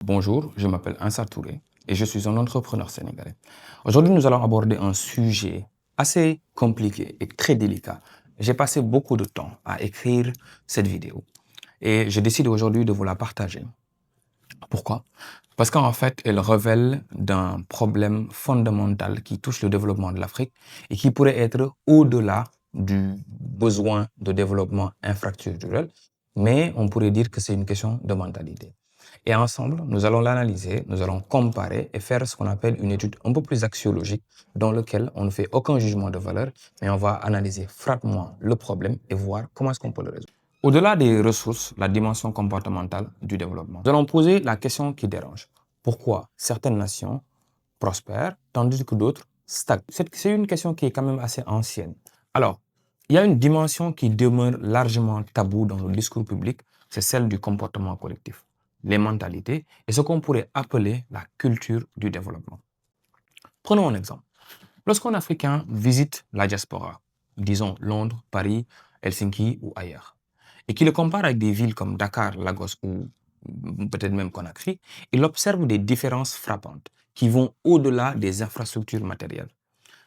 Bonjour, je m'appelle Ansar Touré et je suis un entrepreneur sénégalais. Aujourd'hui, nous allons aborder un sujet assez compliqué et très délicat. J'ai passé beaucoup de temps à écrire cette vidéo et je décide aujourd'hui de vous la partager. Pourquoi? Parce qu'en fait, elle révèle d'un problème fondamental qui touche le développement de l'Afrique et qui pourrait être au-delà du besoin de développement infrastructurel, mais on pourrait dire que c'est une question de mentalité. Et ensemble, nous allons l'analyser, nous allons comparer et faire ce qu'on appelle une étude un peu plus axiologique dans laquelle on ne fait aucun jugement de valeur, mais on va analyser froidement le problème et voir comment est-ce qu'on peut le résoudre. Au-delà des ressources, la dimension comportementale du développement, nous allons poser la question qui dérange. Pourquoi certaines nations prospèrent tandis que d'autres stagnent? C'est une question qui est quand même assez ancienne. Alors, il y a une dimension qui demeure largement taboue dans le discours public, c'est celle du comportement collectif, les mentalités et ce qu'on pourrait appeler la culture du développement. Prenons un exemple. Lorsqu'un Africain visite la diaspora, disons Londres, Paris, Helsinki ou ailleurs, et qu'il le compare avec des villes comme Dakar, Lagos ou peut-être même Conakry, il observe des différences frappantes qui vont au-delà des infrastructures matérielles.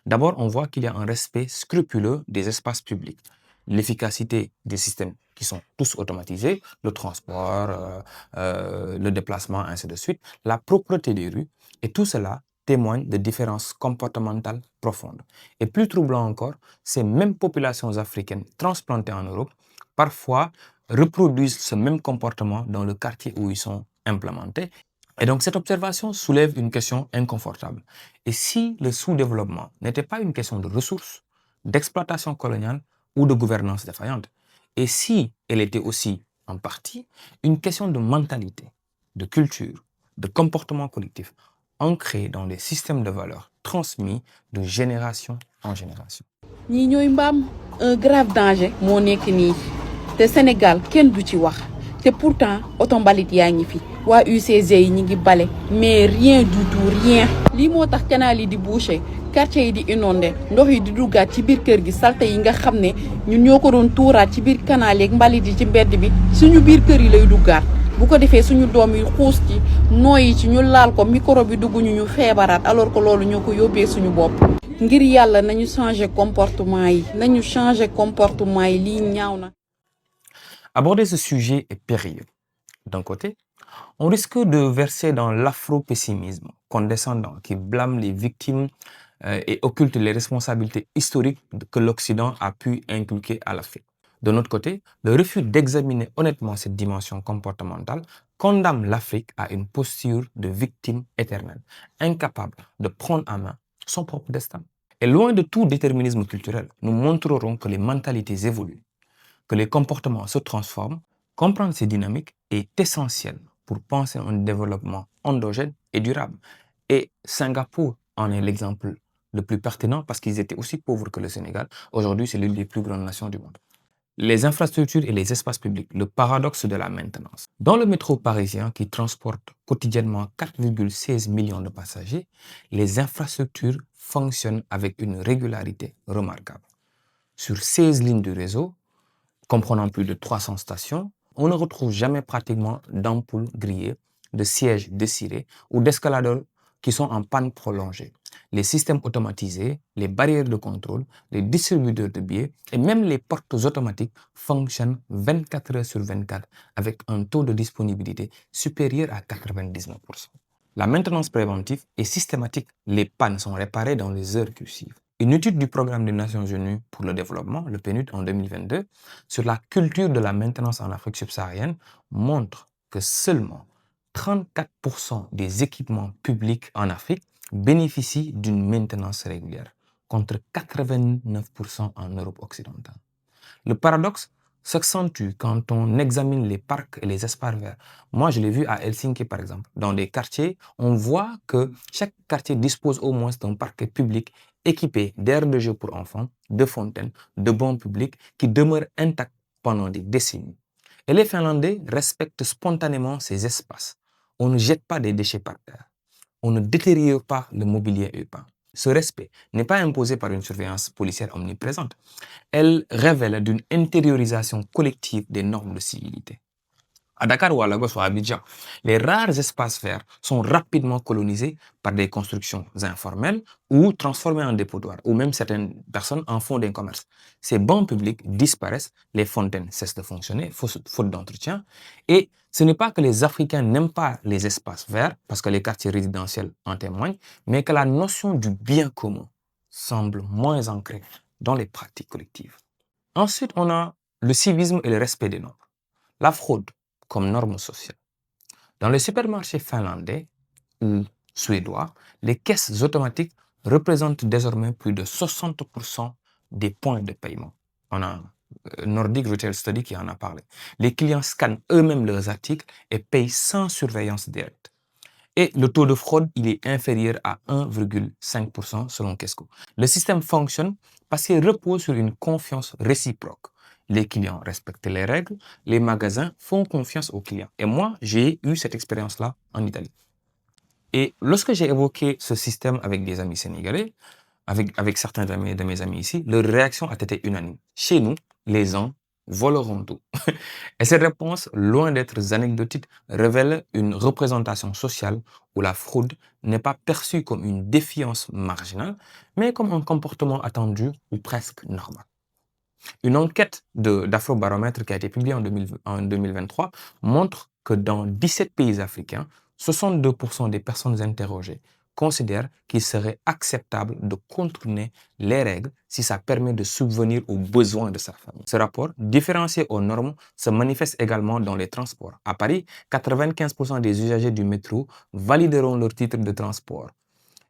D'abord, on voit qu'il y a un respect scrupuleux des espaces publics, l'efficacité des systèmes qui sont tous automatisés, le transport, le déplacement, ainsi de suite, la propreté des rues, et tout cela témoigne de différences comportementales profondes. Et plus troublant encore, ces mêmes populations africaines transplantées en Europe, parfois reproduisent ce même comportement dans le quartier où ils sont implémentés. Et donc cette observation soulève une question inconfortable. Et si le sous-développement n'était pas une question de ressources, d'exploitation coloniale ou de gouvernance défaillante, et si elle était aussi en partie une question de mentalité, de culture, de comportement collectif, ancré dans des systèmes de valeurs transmis de génération en génération. ñii ñooy mbaam un grave danger moo nekk nii te Sénégal kenn du ci wax te pourtant oto mbalit yaa ngi fi waa UCG yi ñi ngi bale mais rien du tout rien lii moo tax canal yi di bouché quartier yi di inondé ndox yi di duggaat ci biir kër gi salte yi nga xam ne ñun ñoo ko doon tuuraat ci biir canal yeeg mbalit yi ci mbedd bi suñu biir kër yi lay duggaat bu ko defee suñu doom yi xuus ci nooyi ci ñu laal ko microbe bi dugguñu ñu feebaraat alors que loolu ñoo ko yóbbee suñu bopp ngir yàlla nañu changer comportement yi nañu changer comportement yi lii ñaaw na. Aborder ce sujet est périlleux. D'un côté, on risque de verser dans l'afro-pessimisme condescendant qui blâme les victimes et occulte les responsabilités historiques que l'Occident a pu inculquer à l'Afrique. De notre côté, le refus d'examiner honnêtement cette dimension comportementale condamne l'Afrique à une posture de victime éternelle, incapable de prendre en main son propre destin. Et loin de tout déterminisme culturel, nous montrerons que les mentalités évoluent, que les comportements se transforment. Comprendre ces dynamiques est essentiel pour penser un développement endogène et durable. Et Singapour en est l'exemple le plus pertinent parce qu'ils étaient aussi pauvres que le Sénégal. Aujourd'hui, c'est l'une des plus grandes nations du monde. Les infrastructures et les espaces publics, le paradoxe de la maintenance. Dans le métro parisien qui transporte quotidiennement 4,16 millions de passagers, les infrastructures fonctionnent avec une régularité remarquable. Sur 16 lignes du réseau, comprenant plus de 300 stations, on ne retrouve jamais pratiquement d'ampoules grillées, de sièges décirés ou d'escaladeurs qui sont en panne prolongée. Les systèmes automatisés, les barrières de contrôle, les distributeurs de billets et même les portes automatiques fonctionnent 24 heures sur 24 avec un taux de disponibilité supérieur à 99%. La maintenance préventive est systématique. Les pannes sont réparées dans les heures qui suivent. Une étude du Programme des Nations Unies pour le développement, le PNUD en 2022, sur la culture de la maintenance en Afrique subsaharienne montre que seulement 34% des équipements publics en Afrique bénéficient d'une maintenance régulière, contre 89% en Europe occidentale. Le paradoxe s'accentue quand on examine les parcs et les espaces verts. Moi, je l'ai vu à Helsinki, par exemple. Dans des quartiers, on voit que chaque quartier dispose au moins d'un parc public équipé d'aires de jeu pour enfants, de fontaines, de bancs publics qui demeurent intacts pendant des décennies. Et les Finlandais respectent spontanément ces espaces. On ne jette pas des déchets par terre. On ne détériore pas le mobilier urbain. Ce respect n'est pas imposé par une surveillance policière omniprésente. Elle révèle d'une intériorisation collective des normes de civilité. à Dakar ou à Lagos ou à Abidjan, les rares espaces verts sont rapidement colonisés par des constructions informelles ou transformés en dépotoirs, ou même certaines personnes en font des commerces. Ces bancs publics disparaissent, les fontaines cessent de fonctionner, faute d'entretien, et ce n'est pas que les Africains n'aiment pas les espaces verts, parce que les quartiers résidentiels en témoignent, mais que la notion du bien commun semble moins ancrée dans les pratiques collectives. Ensuite, on a le civisme et le respect des normes. La fraude comme norme sociale. Dans les supermarchés finlandais ou suédois, les caisses automatiques représentent désormais plus de 60% des points de paiement. On a Nordic Retail Study qui en a parlé. Les clients scannent eux-mêmes leurs articles et payent sans surveillance directe. Et le taux de fraude, il est inférieur à 1,5% selon Kesco. Le système fonctionne parce qu'il repose sur une confiance réciproque. Les clients respectent les règles, les magasins font confiance aux clients. Et moi, j'ai eu cette expérience-là en Italie. Et lorsque j'ai évoqué ce système avec des amis sénégalais, avec certains de mes amis ici, leur réaction a été unanime. Chez nous, les gens voleront tout. Et cette réponse, loin d'être anecdotique, révèle une représentation sociale où la fraude n'est pas perçue comme une défiance marginale, mais comme un comportement attendu ou presque normal. Une enquête d'Afrobaromètre qui a été publiée en 2023 montre que dans 17 pays africains, 62% des personnes interrogées considèrent qu'il serait acceptable de contourner les règles si ça permet de subvenir aux besoins de sa famille. Ce rapport, différencié aux normes, se manifeste également dans les transports. À Paris, 95% des usagers du métro valideront leur titre de transport.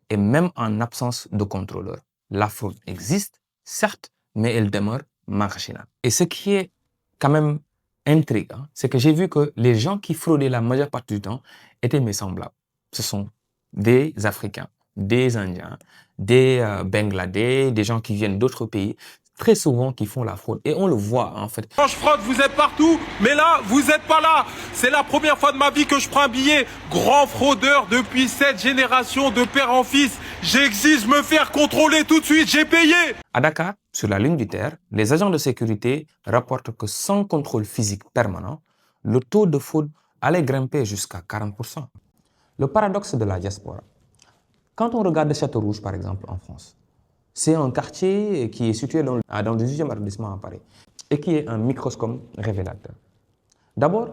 Et même en absence de contrôleur, la fraude existe, certes, mais elle demeure marginale. Et ce qui est quand même intriguant, c'est que j'ai vu que les gens qui fraudaient la majeure partie du temps étaient mes semblables. Ce sont des Africains, des Indiens, des Bangladais, des gens qui viennent d'autres pays, très souvent qui font la fraude. Et on le voit en fait. Quand je fraude, vous êtes partout, mais là, vous n'êtes pas là. C'est la première fois de ma vie que je prends un billet. Grand fraudeur depuis 7 générations de père en fils. J'exige me faire contrôler tout de suite, j'ai payé. À Dakar, sur la ligne du terre, les agents de sécurité rapportent que sans contrôle physique permanent, le taux de fraude allait grimper jusqu'à 40%. Le paradoxe de la diaspora. Quand on regarde Château-Rouge, par exemple, en France, c'est un quartier qui est situé dans le 18e arrondissement à Paris et qui est un microcosme révélateur. D'abord,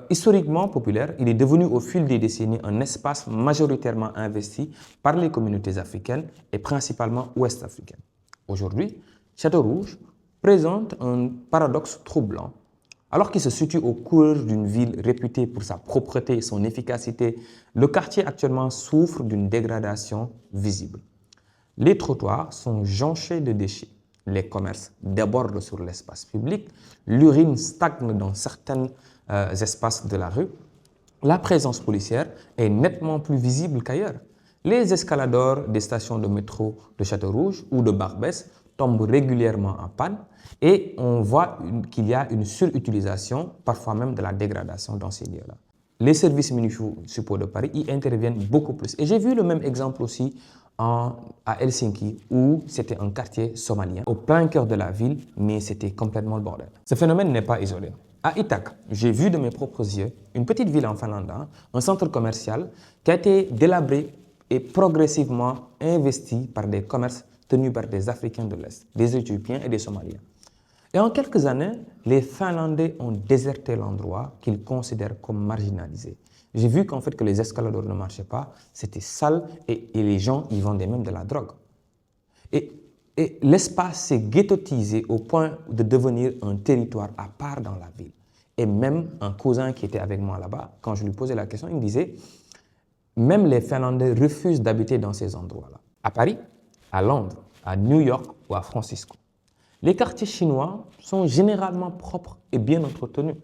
historiquement populaire, il est devenu au fil des décennies un espace majoritairement investi par les communautés africaines et principalement ouest-africaines. Aujourd'hui, Château-Rouge présente un paradoxe troublant. Alors qu'il se situe au cœur d'une ville réputée pour sa propreté et son efficacité, le quartier actuellement souffre d'une dégradation visible. Les trottoirs sont jonchés de déchets, les commerces débordent sur l'espace public, l'urine stagne dans certains espaces de la rue, la présence policière est nettement plus visible qu'ailleurs. Les escaladors des stations de métro de Château-Rouge ou de Barbès tombent régulièrement en panne et on voit qu'il y a une surutilisation, parfois même de la dégradation dans ces lieux-là. Les services municipaux de Paris y interviennent beaucoup plus. Et j'ai vu le même exemple aussi à Helsinki, où c'était un quartier somalien, au plein cœur de la ville, mais c'était complètement le bordel. Ce phénomène n'est pas isolé. À Itak, j'ai vu de mes propres yeux une petite ville en Finlande, un centre commercial qui a été délabré et progressivement investi par des commerces tenus par des Africains de l'Est, des Éthiopiens et des Somaliens. Et en quelques années, les Finlandais ont déserté l'endroit qu'ils considèrent comme marginalisé. J'ai vu qu'en fait que les escaladors ne marchaient pas, c'était sale et les gens y vendaient même de la drogue. Et l'espace s'est ghettoisé au point de devenir un territoire à part dans la ville. Et même un cousin qui était avec moi là-bas, quand je lui posais la question, il me disait même les Finlandais refusent d'habiter dans ces endroits-là. À Paris, à Londres, à New York ou à Francisco. Les quartiers chinois sont généralement propres et bien entretenus.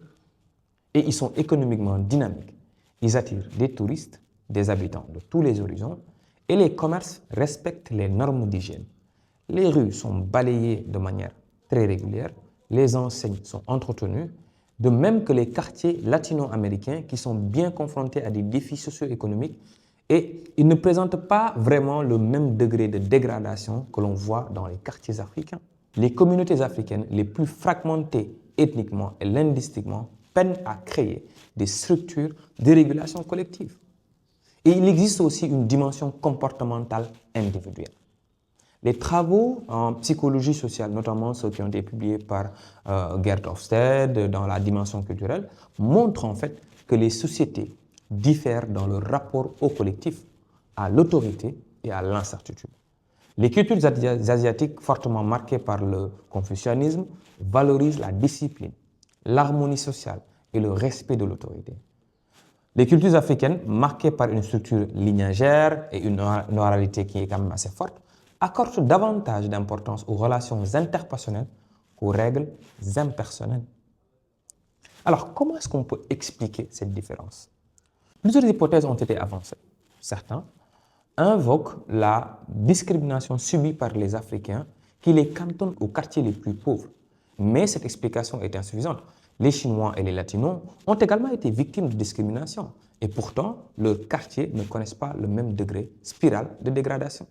Et ils sont économiquement dynamiques. Ils attirent des touristes, des habitants de tous les horizons et les commerces respectent les normes d'hygiène. Les rues sont balayées de manière très régulière, les enseignes sont entretenues, de même que les quartiers latino-américains qui sont bien confrontés à des défis socio-économiques et ils ne présentent pas vraiment le même degré de dégradation que l'on voit dans les quartiers africains. Les communautés africaines les plus fragmentées ethniquement et linguistiquement peinent à créer des structures de régulation collective. Et il existe aussi une dimension comportementale individuelle. Les travaux en psychologie sociale, notamment ceux qui ont été publiés par Gerd Hofstede dans la dimension culturelle, montrent en fait que les sociétés diffèrent dans leur rapport au collectif, à l'autorité et à l'incertitude. Les cultures asiatiques fortement marquées par le confucianisme valorisent la discipline, l'harmonie sociale et le respect de l'autorité. Les cultures africaines, marquées par une structure lignagère et une oralité qui est quand même assez forte, accordent davantage d'importance aux relations interpersonnelles qu'aux règles impersonnelles. Alors, comment est-ce qu'on peut expliquer cette différence? Plusieurs hypothèses ont été avancées. Certains invoquent la discrimination subie par les Africains qui les cantonnent aux quartiers les plus pauvres. Mais cette explication est insuffisante. Les Chinois et les Latinos ont également été victimes de discrimination et pourtant, leurs quartiers ne connaissent pas le même degré spirale de dégradation.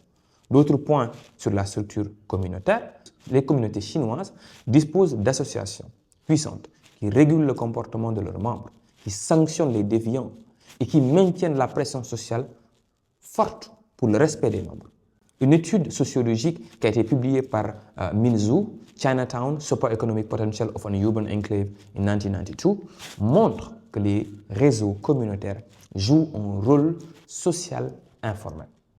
D'autres points sur la structure communautaire, les communautés chinoises disposent d'associations puissantes qui régulent le comportement de leurs membres, qui sanctionnent les déviants et qui maintiennent la pression sociale forte pour le respect des nombres. Une étude sociologique qui a été publiée par Min Zhu, Chinatown, Socio-Economic Potential of an Urban Enclave in 1992, montre que les réseaux communautaires jouent un rôle social informel.